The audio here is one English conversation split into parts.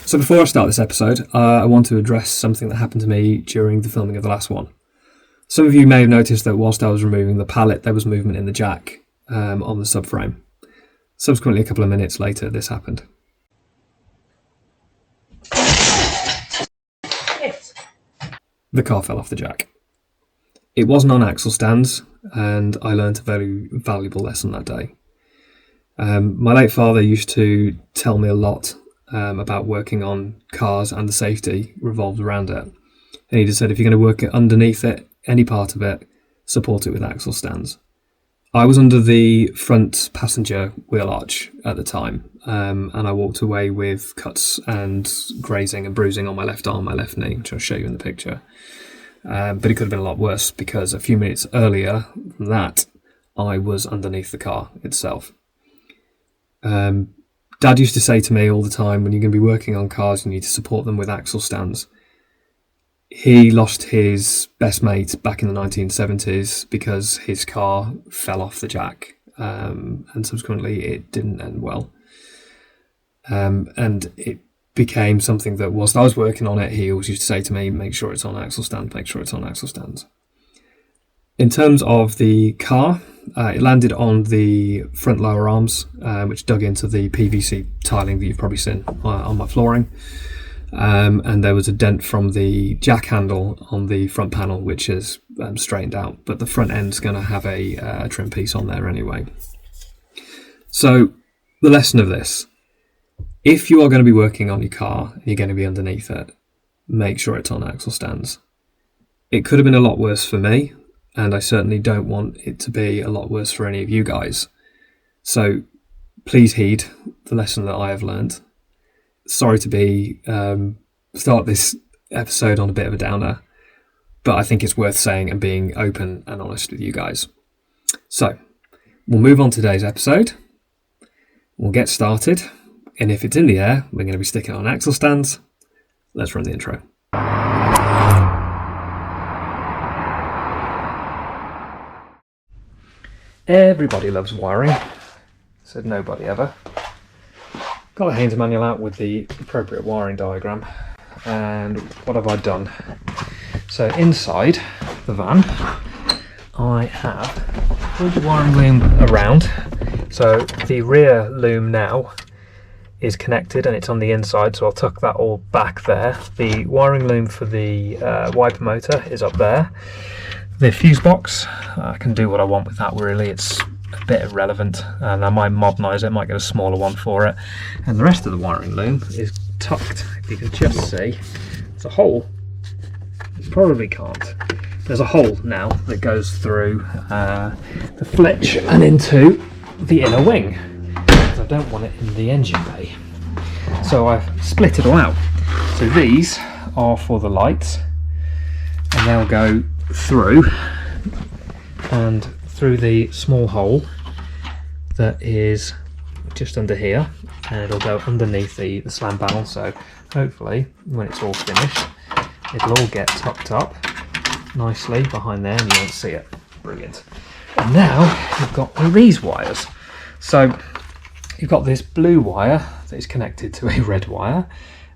So before I start this episode, I want to address something that happened to me during the filming of the last one. Some of you may have noticed that whilst I was removing the pallet, there was movement in the jack on the subframe. Subsequently, a couple of minutes later, this happened. The car fell off the jack. It wasn't on axle stands, and I learnt a very valuable lesson that day. My late father used to tell me a lot about working on cars, and the safety revolved around it. And he just said, if you're going to work underneath it, any part of it, support it with axle stands. I was under the front passenger wheel arch at the time, and I walked away with cuts and grazing and bruising on my left arm, my left knee, which I'll show you in the picture. But it could have been a lot worse because a few minutes earlier than that, I was underneath the car itself. Dad used to say to me all the time, when you're going to be working on cars, you need to support them with axle stands. He lost his best mate back in the 1970s because his car fell off the jack, and subsequently it didn't end well. And it became something that whilst I was working on it, he always used to say to me, make sure it's on axle stands, make sure it's on axle stands. In terms of the car, it landed on the front lower arms, which dug into the PVC tiling that you've probably seen on my flooring. And there was a dent from the jack handle on the front panel, which is straightened out. But the front end's going to have a trim piece on there anyway. So the lesson of this, if you are going to be working on your car and you're going to be underneath it, make sure it's on axle stands. It could have been a lot worse for me, and I certainly don't want it to be a lot worse for any of you guys. So please heed the lesson that I have learned. Sorry to be start this episode on a bit of a downer, but I think it's worth saying and being open and honest with you guys. So we'll move on to today's episode. We'll get started, and if it's in the air, we're going to be sticking on axle stands. Let's run the intro. Everybody loves wiring, said nobody ever. Got a Haynes manual out with the appropriate wiring diagram, and what have I done? So inside the van I have pulled the wiring loom around. So the rear loom now is connected and it's on the inside, so I'll tuck that all back there. The wiring loom for the wiper motor is up there. The fuse box, I can do what I want with that really, it's a bit irrelevant, and I might modernise it, might get a smaller one for it. And the rest of the wiring loom is tucked. If you can just see, there's a hole. You probably can't. There's a hole now that goes through the flitch and into the inner wing, because I don't want it in the engine bay. So I've split it all out. So these are for the lights, and they'll go through and through the small hole that is just under here, and it'll go underneath the slam panel, so hopefully when it's all finished it'll all get tucked up nicely behind there and you won't see it. Brilliant. And now you've got all these wires. So you've got this blue wire that is connected to a red wire,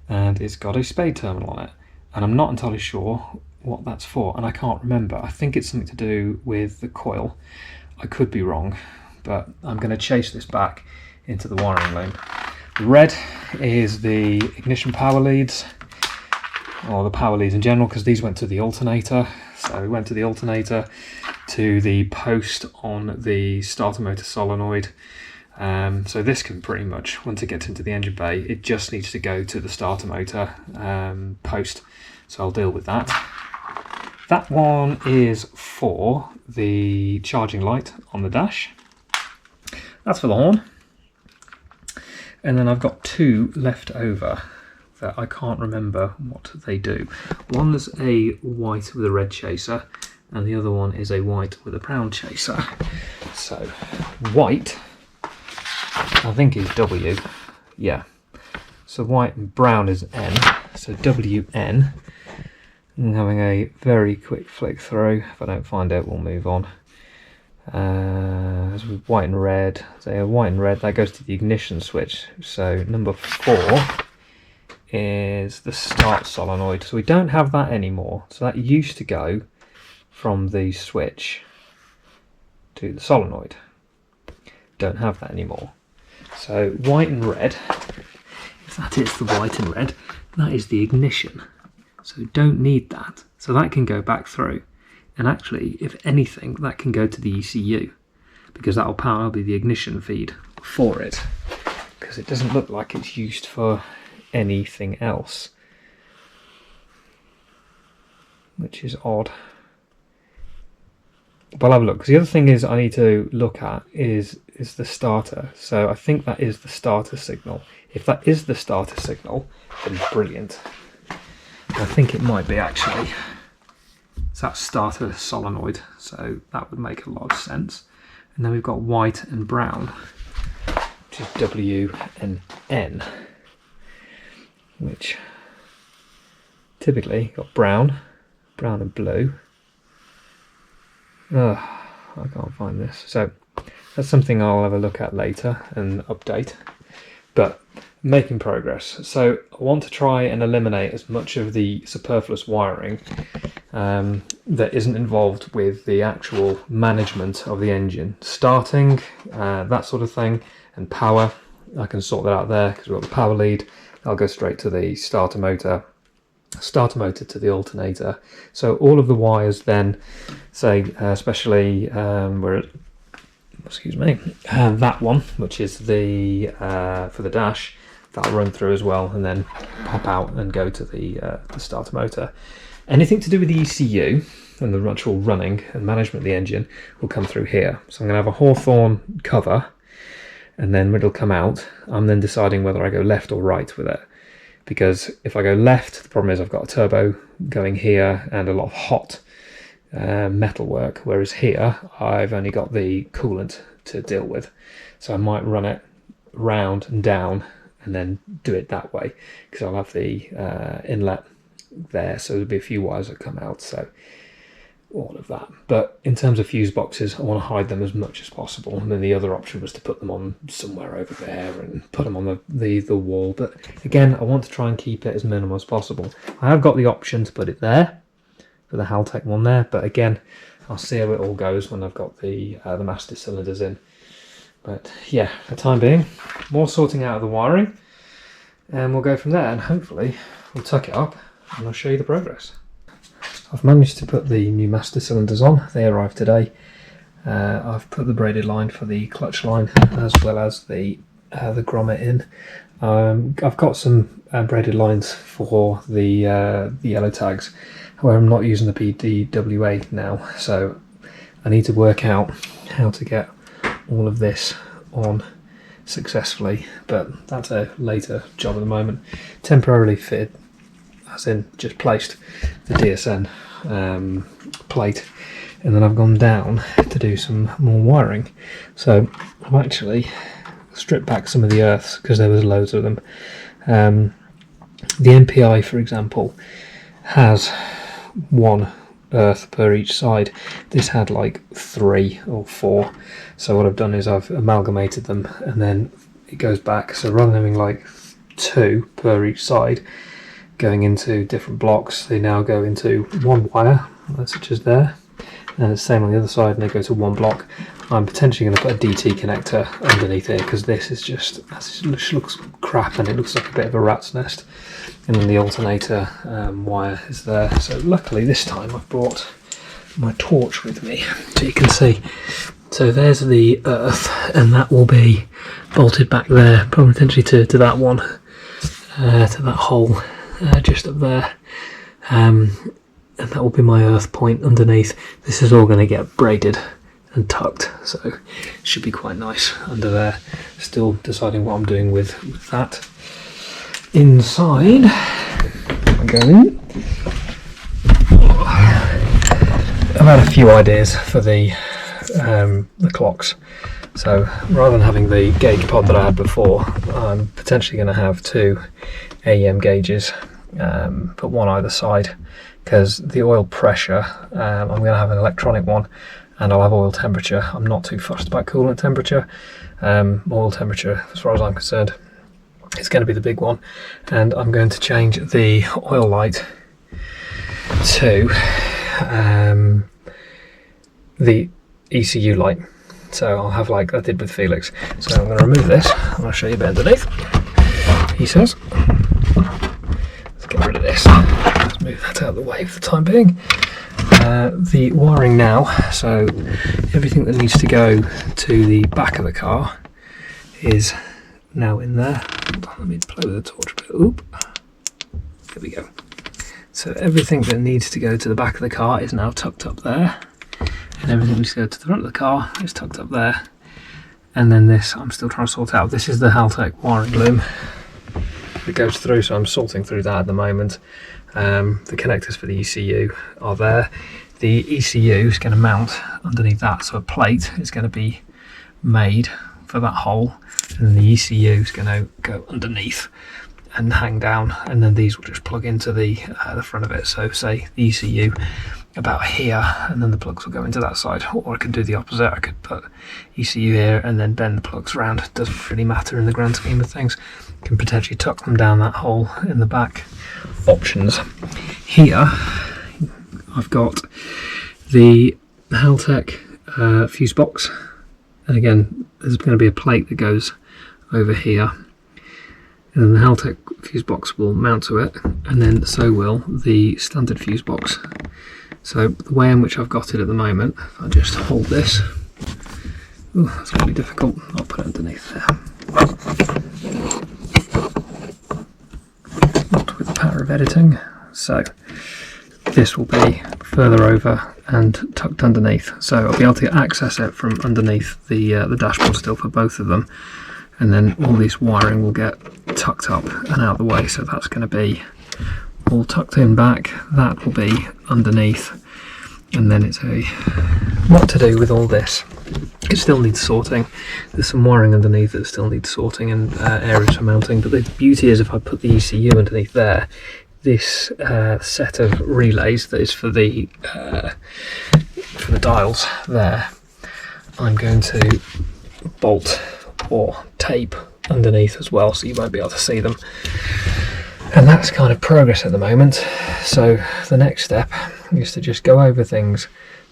and it's got a spade terminal on it, and I'm not entirely sure what that's for, and I can't remember. I think it's something to do with the coil. I could be wrong, but I'm going to chase this back into the wiring loom. The red is the ignition power leads, or the power leads in general, because these went to the alternator. So we went to the alternator, to the post on the starter motor solenoid. So this can pretty much, once it gets into the engine bay, it just needs to go to the starter motor post. So I'll deal with that. That one is for the charging light on the dash. That's for the horn. And then I've got two left over that I can't remember what they do. One is a white with a red chaser, and the other one is a white with a brown chaser. So white, I think, is W. Yeah. So white and brown is N. So WN. And having a very quick flick through. If I don't find it, we'll move on. As with white and red, so white and red, that goes to the ignition switch. So number 4 is the start solenoid. So we don't have that anymore. So that used to go from the switch to the solenoid. Don't have that anymore. So white and red, if that is the white and red, that is the ignition. So don't need that. So that can go back through. And actually, if anything, that can go to the ECU, because that will power be the ignition feed for it, because it doesn't look like it's used for anything else, which is odd. But I'll have a look, because the other thing is I need to look at is the starter. So I think that is the starter signal. If that is the starter signal, then brilliant. I think it might be actually. So that's starter solenoid, so that would make a lot of sense. And then we've got white and brown, which is W and N, which typically got brown and blue. Oh, I can't find this. So that's something I'll have a look at later and update. But making progress. So I want to try and eliminate as much of the superfluous wiring that isn't involved with the actual management of the engine. Starting, that sort of thing, and power. I can sort that out there because we've got the power lead. I'll go straight to the starter motor to the alternator. So all of the wires then, say especially where it, excuse me, that one, which is the for the dash, that'll run through as well and then pop out and go to the starter motor. Anything to do with the ECU and the actual running and management of the engine will come through here. So I'm going to have a Hawthorne cover, and then when it'll come out, I'm then deciding whether I go left or right with it. Because if I go left, the problem is I've got a turbo going here and a lot of hot metal work, whereas here I've only got the coolant to deal with. So I might run it round and down and then do it that way, because I'll have the inlet there, so there'll be a few wires that come out, so all of that. But in terms of fuse boxes, I want to hide them as much as possible, and then the other option was to put them on somewhere over there and put them on the wall. But again, I want to try and keep it as minimal as possible. I have got the option to put it there for the Haltech one there, but again, I'll see how it all goes when I've got the master cylinders in. But yeah, for the time being, more sorting out of the wiring, and we'll go from there, and hopefully we'll tuck it up and I'll show you the progress. I've managed to put the new master cylinders on. They arrived today. I've put the braided line for the clutch line as well as the grommet in. I've got some braided lines for the yellow tags. However, I'm not using the PDWA now, so I need to work out how to get all of this on successfully, but that's a later job at the moment. Temporarily fitted, as in just placed the DSN plate, and then I've gone down to do some more wiring. So I've actually stripped back some of the earths because there was loads of them. The MPI, for example, has one earth per each side. This had like 3 or 4, so what I've done is I've amalgamated them and then it goes back. So rather than having like 2 per each side going into different blocks, they now go into one wire, such as there, and it's the same on the other side, and they go to one block. I'm potentially going to put a DT connector underneath here because this is just, it looks crap and it looks like a bit of a rat's nest. And then the alternator wire is there. So luckily this time I've brought my torch with me, so you can see. So there's the earth, and that will be bolted back there, probably potentially to that one, to that hole just up there. And that will be my earth point underneath. This is all going to get braided and tucked, so it should be quite nice under there. Still deciding what I'm doing with that. Inside, I go in. I've had a few ideas for the clocks. So rather than having the gauge pod that I had before, I'm potentially going to have 2 AEM gauges, put one either side, because the oil pressure, I'm going to have an electronic one, and I'll have oil temperature. I'm not too fussed about coolant temperature. Oil temperature, as far as I'm concerned, It's going to be the big one, and I'm going to change the oil light to the ECU light. So I'll have like I did with Felix. So I'm going to remove this, and I'll show you a bit underneath. He says, let's get rid of this. Let's move that out of the way for the time being. The wiring now, so everything that needs to go to the back of the car is now in there. Hold on, let me play with the torch a bit. Oop. There we go. So everything that needs to go to the back of the car is now tucked up there. And everything that needs to go to the front of the car is tucked up there. And then this, I'm still trying to sort out. This is the Haltech wiring loom that goes through, so I'm sorting through that at the moment. The connectors for the ECU are there. The ECU is going to mount underneath that, so a plate is going to be made for that hole, and then the ECU is going to go underneath and hang down, and then these will just plug into the front of it. So say the ECU about here, and then the plugs will go into that side, or I could do the opposite. I could put ECU here and then bend the plugs around. It doesn't really matter in the grand scheme of things. Can potentially tuck them down that hole in the back. Options. Here I've got the Haltech fuse box, and again there's going to be a plate that goes over here, and then the Haltech fuse box will mount to it, and then so will the standard fuse box. So the way in which I've got it at the moment, if I just hold this, ooh, that's going to be difficult. I'll put it underneath there. Not with the power of editing. So this will be further over and tucked underneath. So I'll be able to access it from underneath the dashboard still for both of them. And then all this wiring will get tucked up and out of the way. So that's going to be all tucked in back. That will be underneath. And then it's a what to do with all this. It still needs sorting. There's some wiring underneath that still needs sorting and areas for mounting. But the beauty is if I put the ECU underneath there, this set of relays that is for the dials there, I'm going to bolt or tape underneath as well, so you won't be able to see them. And that's kind of progress at the moment. So the next step is to just go over things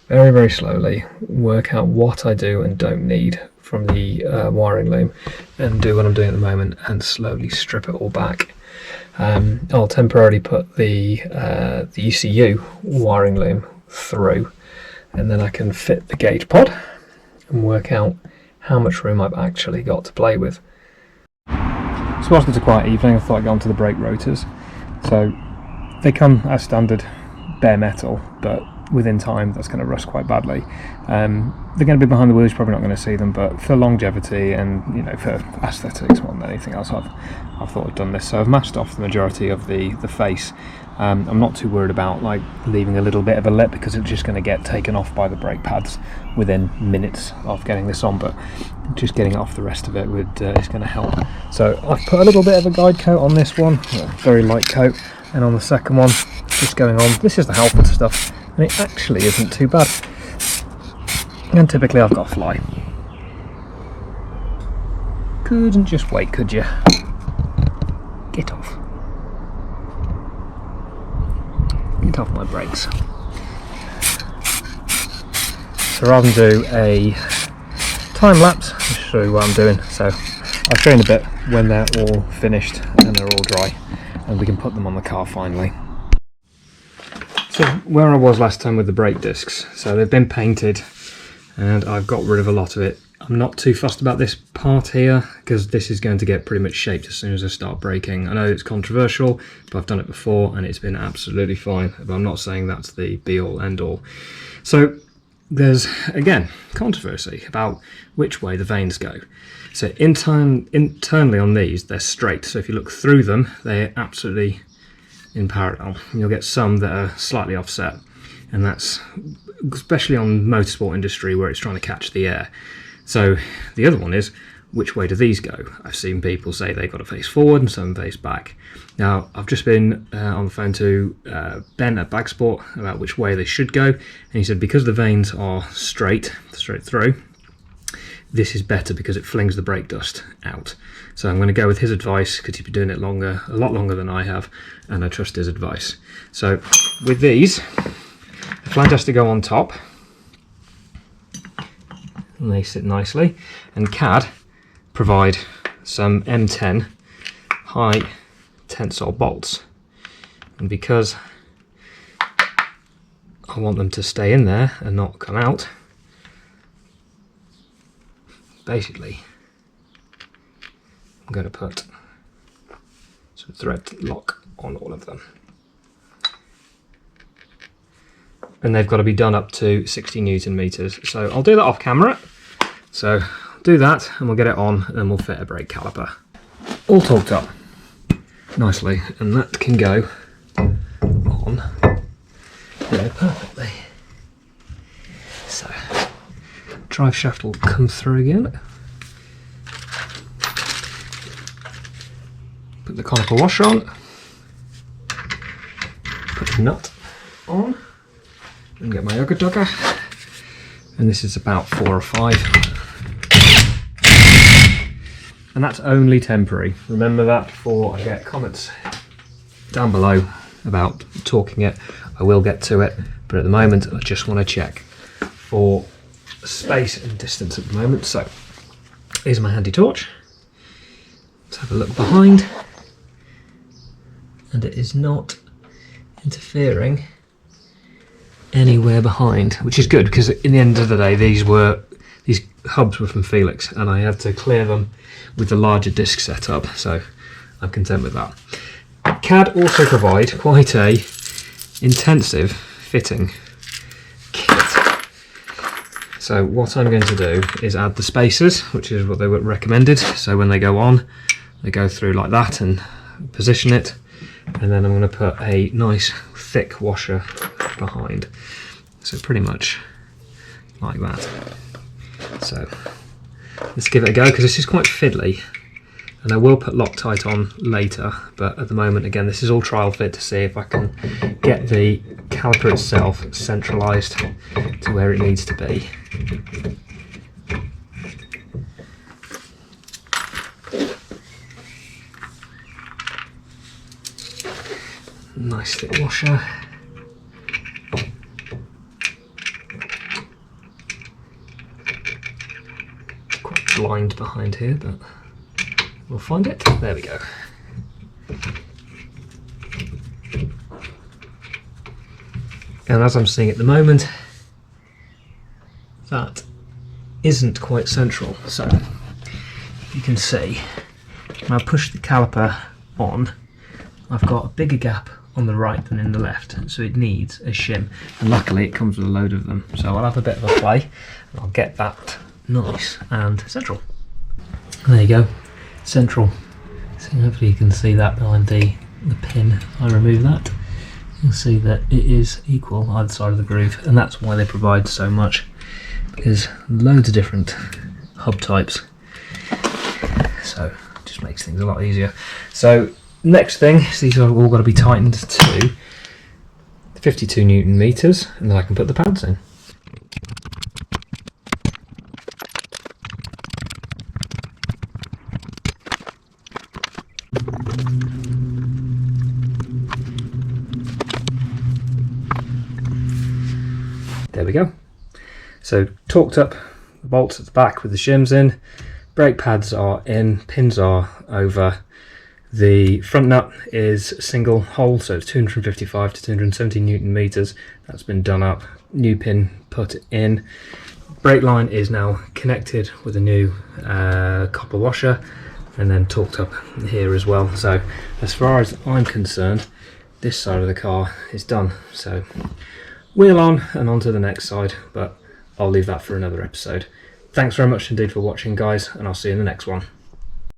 very, very slowly, work out what I do and don't need from the wiring loom, and do what I'm doing at the moment and slowly strip it all back. I'll temporarily put the ECU wiring loom through, and then I can fit the gauge pod and work out how much room I've actually got to play with. So whilst it's a quiet evening, I thought I'd go on to the brake rotors. So they come as standard bare metal, but within time that's going to rust quite badly. They're going to be behind the wheels, you're probably not going to see them, but for longevity and for aesthetics more than anything else, I've thought I've done this. So I've matched off the majority of the face. I'm not too worried about like leaving a little bit of a lip, because it's just going to get taken off by the brake pads within minutes of getting this on, but just getting off the rest of it is going to help. So I've put a little bit of a guide coat on this one, a very light coat, and on the second one, just going on. This is the Halford stuff, and it actually isn't too bad. And typically I've got a fly. Couldn't just wait, could you? Get off. Get off my brakes. So rather than do a time lapse, I'll show you what I'm doing. So I'll show you in a bit when they're all finished and they're all dry, and we can put them on the car finally. So where I was last time with the brake discs, so they've been painted and I've got rid of a lot of it. I'm not too fussed about this part here, because this is going to get pretty much shaped as soon as I start braking. I know it's controversial, but I've done it before and it's been absolutely fine. But I'm not saying that's the be all end all. So there's, again, controversy about which way the vanes go. So internally on these, they're straight. So if you look through them, they're absolutely in parallel. And you'll get some that are slightly offset. And that's especially on motorsport industry where it's trying to catch the air. So the other one is, which way do these go? I've seen people say they've got to face forward and some face back. Now, I've just been on the phone to Ben at Bagsport about which way they should go, and he said because the vanes are straight through, this is better because it flings the brake dust out. So I'm going to go with his advice because he's been doing it a lot longer than I have, and I trust his advice. So with these, the flange has to go on top, and they sit nicely, and CAD provide some M10 high tensile bolts, and because I want them to stay in there and not come out, basically I'm going to put some thread lock on all of them, and they've got to be done up to 60 Newton meters. So I'll do that off camera. So I'll do that and we'll get it on and we'll fit a brake caliper. All torqued up nicely, and that can go on there perfectly. So drive shaft will come through again. Put the conical washer on. Put the nut on. And get my Ugga Dugger. And this is about 4 or 5. And that's only temporary. Remember that before I get comments down below about torquing it. I will get to it, but at the moment I just want to check for space and distance at the moment. So here's my handy torch. Let's have a look behind, and it is not interfering anywhere behind, which is good because in the end of the day these hubs were from Felix and I had to clear them with the larger disc setup, so I'm content with that. CAD also provide quite a intensive fitting kit. So what I'm going to do is add the spacers, which is what they were recommended. So when they go on, they go through like that and position it, and then I'm going to put a nice thick washer behind. So pretty much like that. So let's give it a go because this is quite fiddly, and I will put Loctite on later, but at the moment, again, this is all trial fit to see if I can get the caliper itself centralised to where it needs to be. Nice thick washer. Quite blind behind here, but we'll find it. There we go. And as I'm seeing at the moment, that isn't quite central. So you can see when I push the caliper on, I've got a bigger gap on the right than in the left, so it needs a shim, and luckily it comes with a load of them. So I'll have a bit of a play and I'll get that nice and central. There you go, central. So hopefully you can see that behind the pin. I remove that, you'll see that it is equal either side of the groove, and that's why they provide so much, because loads of different hub types, so it just makes things a lot easier. So next thing is these are all got to be tightened to 52 Newton meters, and then I can put the pads in. There we go. So torqued up the bolts at the back with the shims in, brake pads are in, pins are over. The front nut is single hole, so it's 255 to 270 Newton meters. That's been done up. New pin put in. Brake line is now connected with a new copper washer, and then torqued up here as well. So as far as I'm concerned, this side of the car is done. So wheel on and on to the next side, but I'll leave that for another episode. Thanks very much indeed for watching, guys, and I'll see you in the next one.